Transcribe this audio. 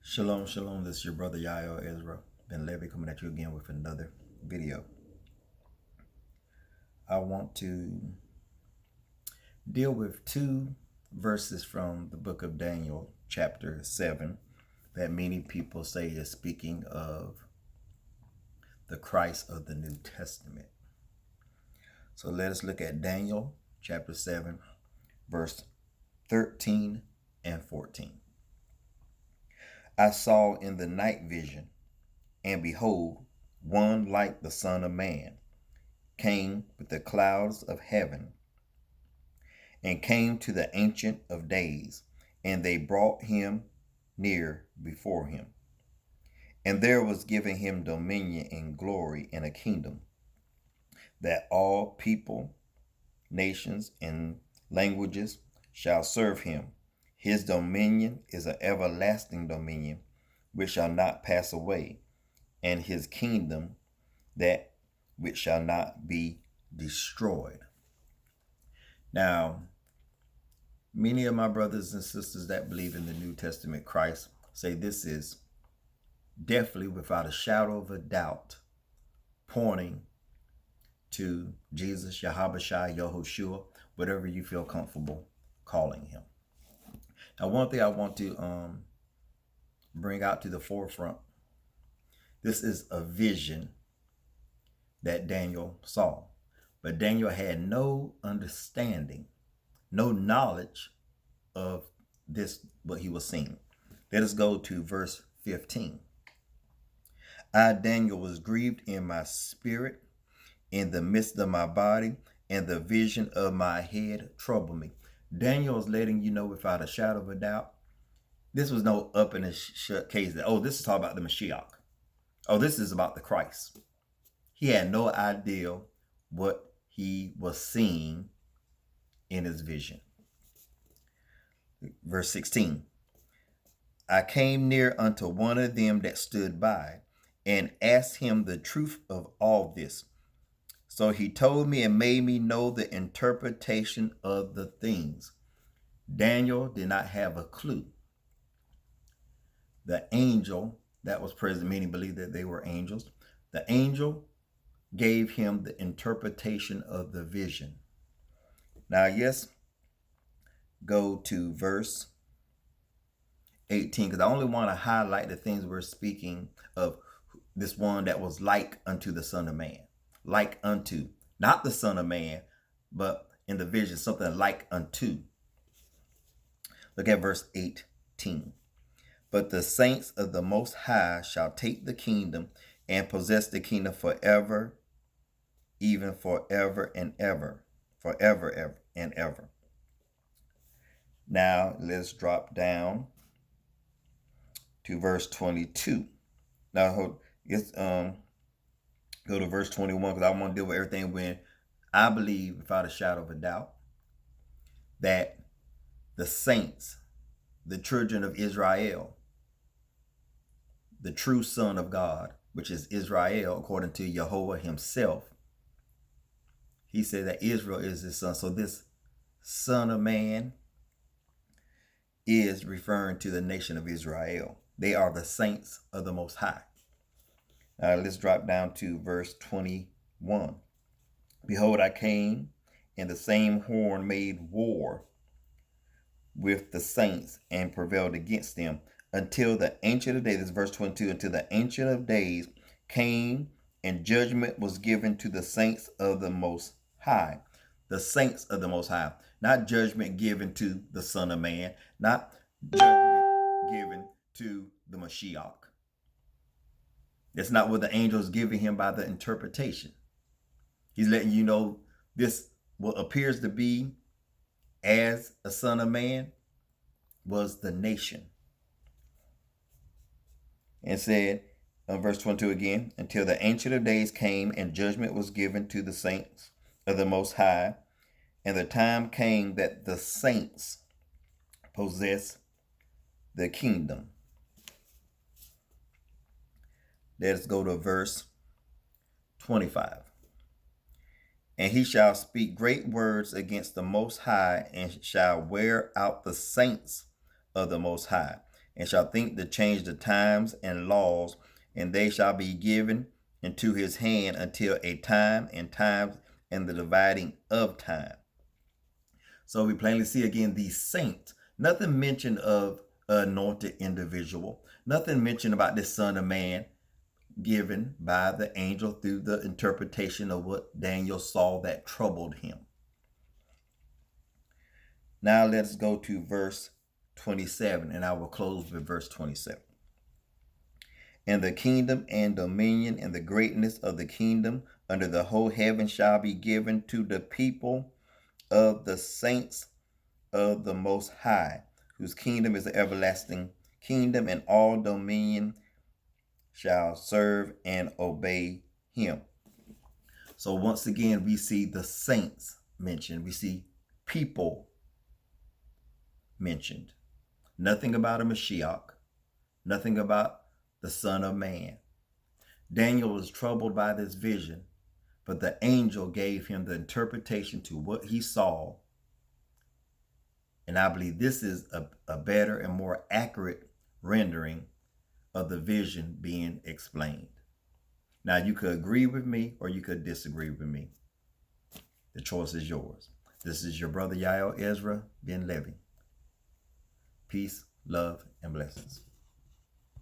Shalom, shalom. This is your brother Yael Ezra Ben Levy coming at you again with another video. I want to deal with two verses from the book of Daniel, chapter 7, that many people say is speaking of the Christ of the New Testament. So let us look at Daniel, chapter 7, verse 13 and 14. I saw in the night vision, and behold, one like the Son of Man came with the clouds of heaven, and came to the Ancient of Days, and they brought him near before him. And there was given him dominion and glory and a kingdom, that all people, nations, and languages shall serve him. His dominion is an everlasting dominion which shall not pass away, and his kingdom that which shall not be destroyed. Now, many of my brothers and sisters that believe in the New Testament Christ say this is definitely, without a shadow of a doubt, pointing to Jesus, Yahabashai, Yahushua, whatever you feel comfortable calling him. Now, one thing I want to bring out to the forefront, this is a vision that Daniel saw. But Daniel had no understanding, no knowledge of this, what he was seeing. Let us go to verse 15. I, Daniel, was grieved in my spirit, in the midst of my body, and the vision of my head troubled me. Daniel is letting you know without a shadow of a doubt, this was no up in the shut case that, oh, this is talking about the Mashiach. Oh, this is about the Christ. He had no idea what he was seeing in his vision. Verse 16. I came near unto one of them that stood by, and asked him the truth of all this. So he told me and made me know the interpretation of the things. Daniel did not have a clue. The angel that was present, many believe that they were angels. The angel gave him the interpretation of the vision. Now, yes, go to verse 18, because I only want to highlight the things we're speaking of. This one that was like unto the Son of Man. Like unto. Not the Son of Man, but in the vision, something like unto. Look at verse 18. But the saints of the Most High shall take the kingdom and possess the kingdom forever, even forever and ever. Forever ever, and ever. Now, let's drop down to verse 22. Now, let's go to verse 21, because I want to deal with everything when I believe, without a shadow of a doubt, that the saints, the children of Israel, the true Son of God, which is Israel, according to Jehovah himself, he said that Israel is his son. So this Son of Man is referring to the nation of Israel. They are the saints of the Most High. Now let's drop down to verse 21. Behold, I came, and the same horn made war with the saints and prevailed against them until the Ancient of Days, this is verse 22, until the Ancient of Days came, and judgment was given to the saints of the Most High. The saints of the Most High. Not judgment given to the Son of Man. Not judgment given to the Mashiach. That's not what the angel is giving him by the interpretation. He's letting you know this, what appears to be as a Son of Man, was the nation. And said, verse 22 again, until the Ancient of Days came, and judgment was given to the saints of the Most High, and the time came that the saints possess the kingdom. Let's go to verse 25. And he shall speak great words against the Most High, and shall wear out the saints of the Most High, and shall think to change the times and laws, and they shall be given into his hand until a time and times and the dividing of time. So we plainly see again these saints. Nothing mentioned of an anointed individual. Nothing mentioned about this Son of Man given by the angel through the interpretation of what Daniel saw that troubled him. Now let's go to verse 27, and I will close with verse 27. And the kingdom and dominion and the greatness of the kingdom under the whole heaven shall be given to the people of the saints of the Most High, whose kingdom is the everlasting kingdom, and all dominion shall serve and obey him. So once again, we see the saints mentioned. We see people mentioned. Nothing about a Mashiach. Nothing about the Son of Man. Daniel was troubled by this vision, but the angel gave him the interpretation to what he saw. And I believe this is a better and more accurate rendering of the vision being explained. Now, you could agree with me or you could disagree with me. The choice is yours. This is your brother Yael Ezra Ben Levi. Peace, love, and blessings.